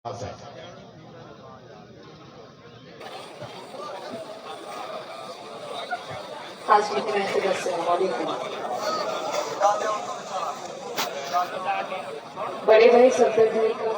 बड़े भाई सफदर भाई को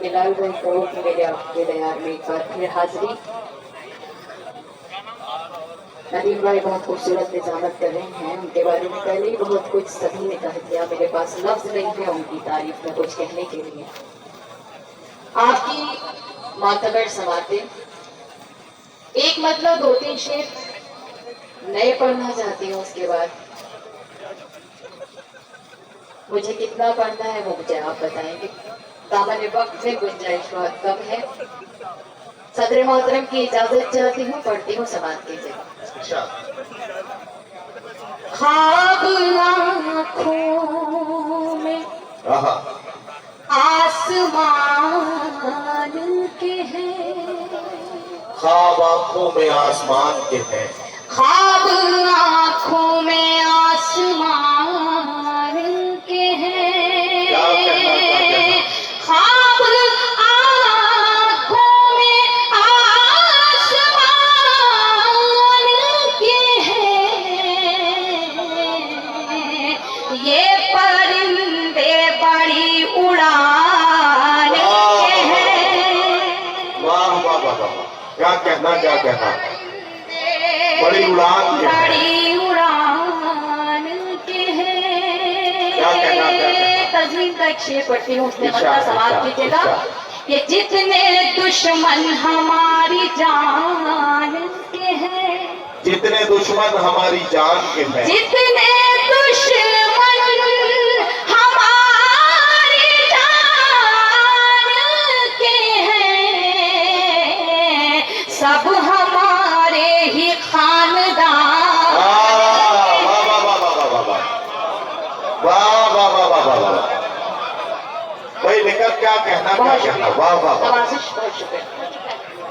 बिलाल भाई को मेरे आपके दयार में एक बार फिर हाजिरी। नदीम भाई बहुत खूबसूरत निजामत कर रहे हैं, उनके बारे में पहले ही बहुत कुछ सभी ने कह दिया, मेरे पास लफ्ज नहीं है उनकी तारीफ में कुछ कहने के लिए। आपकी मातबर समाते एक मतलब 2-3 शेर नए पढ़ना चाहती हूँ, उसके बाद मुझे कितना पढ़ना है वो मुझे आप बताएंगे। दामन वक्त में गुंजाइश बहुत कम है। सदर मोहतरम की इजाजत चाहती हूँ, पढ़ती हूँ समाज की जगह। ख्वाब आँखों में आसमान के हैं, ख्वाब आँखों में आसमान के हैं, ख्वाब आँखों में आसमान के हैं, ख्वाब आँखों में आसमान के हैं, ये परिंदे बड़ी उड़ान के हैं। वाह वाह वाह वाह, क्या कहना बड़ी उड़ान के हैं, बड़ी उड़ान के हैं। क्या कहना तज़मीन का एक शेर पढ़ती हूँ, उसने मतलब सवाल कीजिएगा कि जितने दुश्मन हमारी जान के हैं, जितने दुश्मन हमारी जान के हैं, जितने दुश्मन हमारी जान के हैं, सब हमारे ही खानदान। भाई निकट क्या कहना वाह वाह वाह।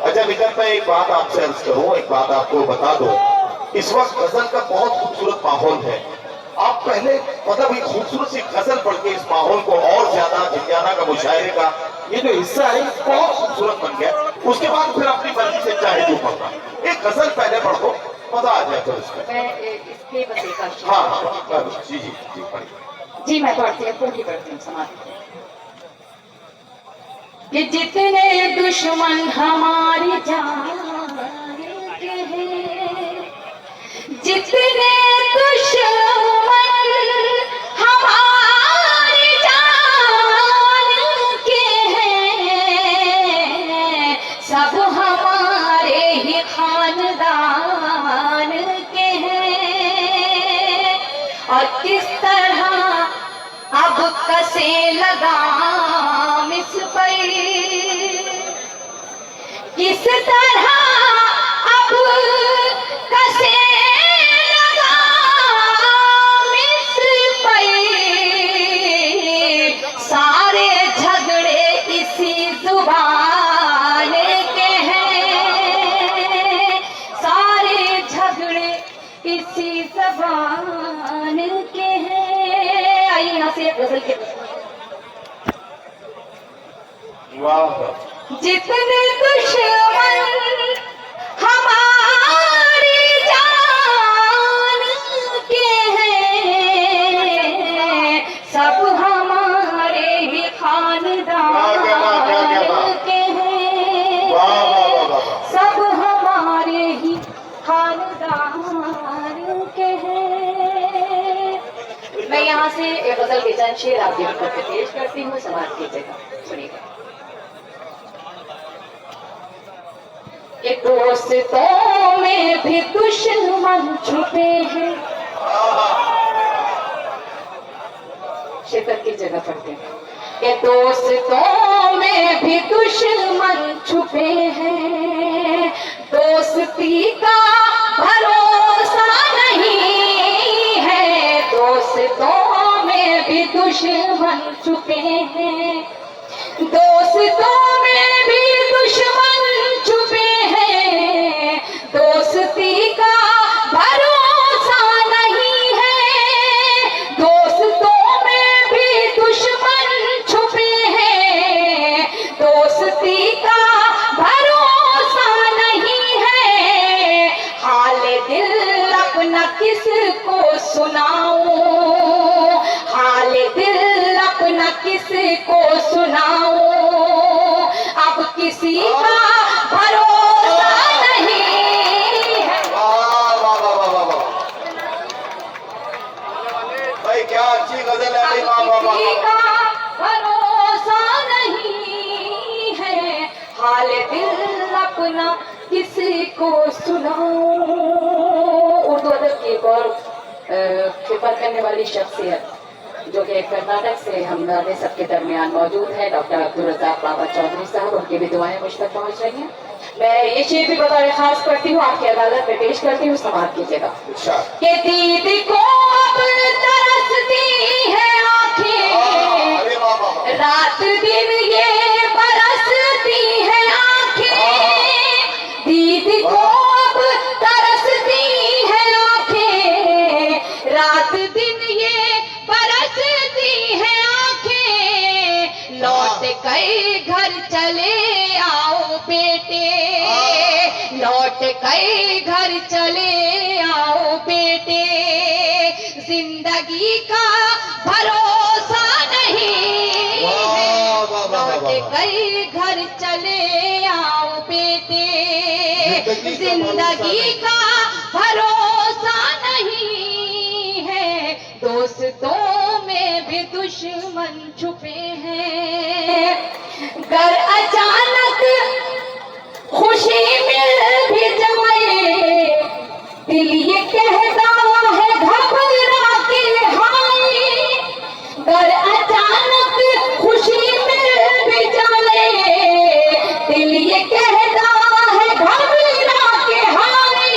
अच्छा निकट, मैं एक बात आपसे अर्ज करूं, एक बात आपको बता दूं। इस वक्त गजल का बहुत खूबसूरत माहौल है। आप पहले मतलब एक खूबसूरत सी गजल पढ़ के इस माहौल को और ज्यादा जिज्ञासा का मुशायरे का ये जो हिस्सा है बहुत खूबसूरत बन गया। उसके बाद फिर अपनी मर्जी से चाहे जो पढ़ना, एक गजल पहले पढ़ दो, मजा आ जाए। तो इसमें हाँ जी जी जी पढ़िए। जी मैं पढ़ती हूँ, पूरी पढ़ती हूँ समाज कि जितने दुश्मन हमारी जान के हैं, जितने दुश्मन हमारी जान के हैं, सब हमारे ही खानदान के हैं। और किस तरह अब कसे लगाम इस पर, किस तरह अब कसे लगाम इस पर, सारे झगड़े इसी जुबान के हैं, सारे झगड़े इसी जबान के हैं। आइए यहाँ से गजल के वाह। जितने दुश्मन हमारी जान के हैं, सब हमारे ही खानदान के हैं, सब हमारे ही खानदान के हैं। मैं यहाँ से एक गजल के चंद शेर आपके ऊपर पेश करती हूँ, समाज की जगह सुनिएगा। एक दोस्तों में भी दुश्मन छुपे हैं, शिकर की जगह पढ़ते हैं। ये दोस्तों में भी दुश्मन छुपे हैं, दोस्ती का भरोसा नहीं है, दोस्तों में भी दुश्मन छुपे हैं, दोस्तों में भी दुश्मन छुपे हैं, दोस्ती का भरोसा नहीं है, दोस्तों में भी दुश्मन छुपे हैं, सुनाऊं, हाल दिल अपना किसको सुनाऊं, अब किसी का भरोसा नहीं है। भाई क्या अच्छी गजल है भाई, वाह वाह किसी वाह। का भरोसा नहीं है, हाल दिल अपना किसको सुनाऊं। उर्दू अदब की एक और खिदमत करने वाली शख्सियत जो कि कर्नाटक से हमारे सबके दरमियान मौजूद है, डॉक्टर अब्दुल रज़ाक बाबा चौधरी साहब, उनकी भी दुआएं मुझ तक पहुंच रही हैं। मैं ये शेर भी बतौर खास पढ़ती हूँ, आपकी अदालत में पेश करती हूँ, समाप्त कीजिएगा। कि दीद को अब तरसती है आंखें, रात दिन ये बरसती है आंखें, दीद को अब तरसती है आंखें, रात दिन ये बरसती है आंखें, लौट गए घर चले आओ बेटे, लौट गए घर चले आओ बेटे, जिंदगी का भरोसा नहीं है, लौट गए घर चले आओ बेटे, जिंदगी का भरोसा नहीं है, दोस्तों में भी दुश्मन छुपे हैं, घर अचानक खुशी मिल भी जाए, दिल ये कहता है घबरा के हाय, घर अचानक खुशी मिल भी जाए, दिल ये कहता है घबरा के हाय,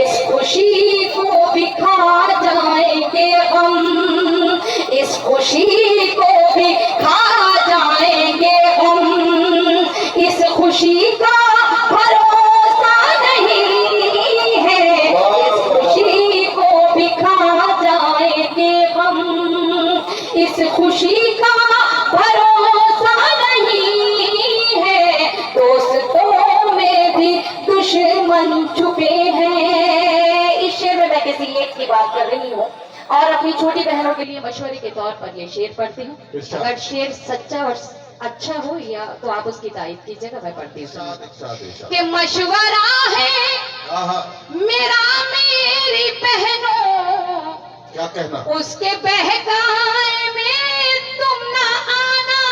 इस खुशी को भी खा जाएंगे हम, इस खुशी को भी खा जाएंगे हम, इस खुशी का भरोसा नहीं है, इस खुशी को भी खा जाएंगे हम, इस खुशी का भरोसा नहीं है, दोस्तों में भी दुश्मन छुपे हैं। इस शेर में मैं किसी एक की बात कर रही हूँ और अपनी छोटी बहनों के लिए मशवरे के तौर पर ये शेर पढ़ती हूँ। अगर शेर सच्चा और अच्छा हो या तो आप उसकी तारीफ कीजिएगा, मैं पढ़ती हूँ। कि मशवरा है मेरा मेरी बहनों, क्या कहना, उसके बहकाए में तुम ना आना,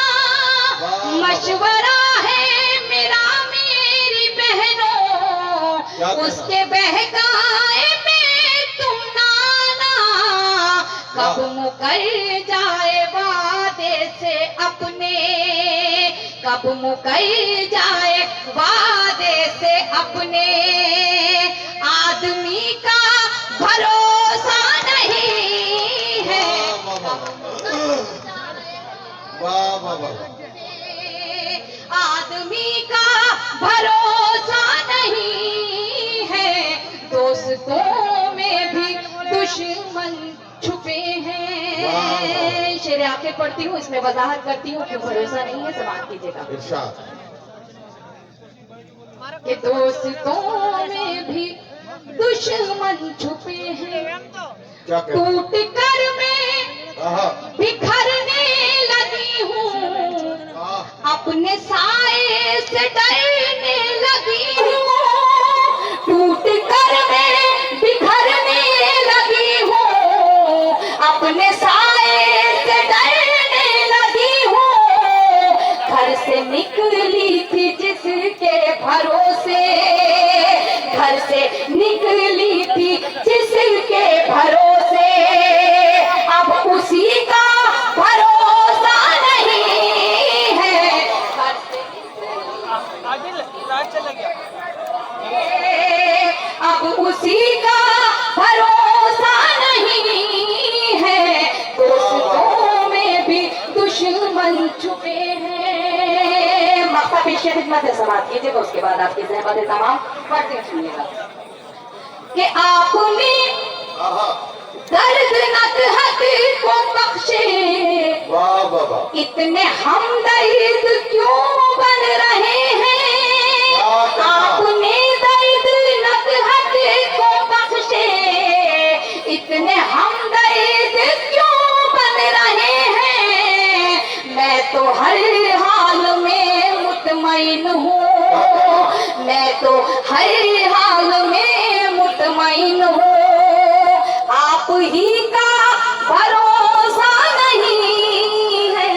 मशवरा है मेरा मेरी बहनों, उसके बहकाए में तुम ना आना, कब मुकर जाए वादे से अपने, कब मुकर जाए वादे से अपने, आदमी का भरोसा नहीं है, वाह वाह वाह, आदमी का भरोसा नहीं है, दोस्तों में भी दुश्मन छुपे हैं। शेर आके पढ़ती हूँ, इसमें वजाहत करती हूँ क्यों भरोसा नहीं है, समाप्त कीजिएगा। कि दोस्तों में भी दुश्मन छुपे हैं, टूट कर मैं बिखरने लगी हूँ, अपने साए से डरने लगी हूँ, टूट कर मैं बिखरने लगी हूँ, अपने साए से डरने लगी हूँ, घर से निकली थी जिसके भरोसे, घर से निकली थी जिसके भरोसे, अब उसी का भरोसा नहीं है, घर से अब उसी का भरोसा नहीं है, दोस्तों में भी दुश्मन छुपे हैं। मक्ता पेश खिदमत है, समाप्त कीजिएगा, उसके बाद आपकी ज़हमत है तमाम पढ़ते सुनिएगा। कि आपने दर्दनाक हद को बख्शे, इतने हमदर्द क्यों बन रहे हैं, आपने दर्दनाक हद को बख्शे, इतने हमदर्द क्यों बन रहे हैं, मैं तो हर हाल में मुतमईन हूँ, मैं तो हर हाल में मुतमईन हूँ, आप ही का भरोसा नहीं है,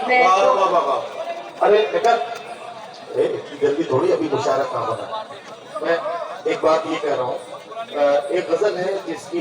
मैं वाह तो वाह वाह वाह। अरे बेटा, अरे इतनी जल्दी थोड़ी अभी मुशायरा कहाँ बना। मैं एक बात ये कह रहा हूँ, एक गजल है जिसकी